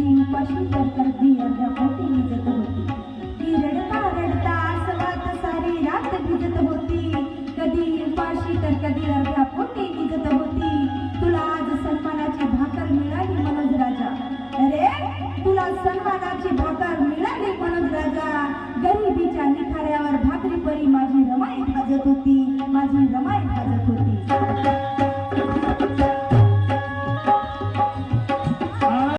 कधी उपाशी तर कधी अर्ध्या पोटी निजत होती. ती रडता रडता आसवात सारी रात भिजत होती. कधी उपाशी तर कधी अर्ध्या पोटी निजत होती. तुला आज सन्मानाची भाकर मिळाली मनोज राजा. अरे तुला सन्मानाची भाकर मिळाली मनोज राजा. गरिबीच्या निखाऱ्यावर भाकरी परी माझी रमाई भाजत होती, माझी रमाई भाजत होती.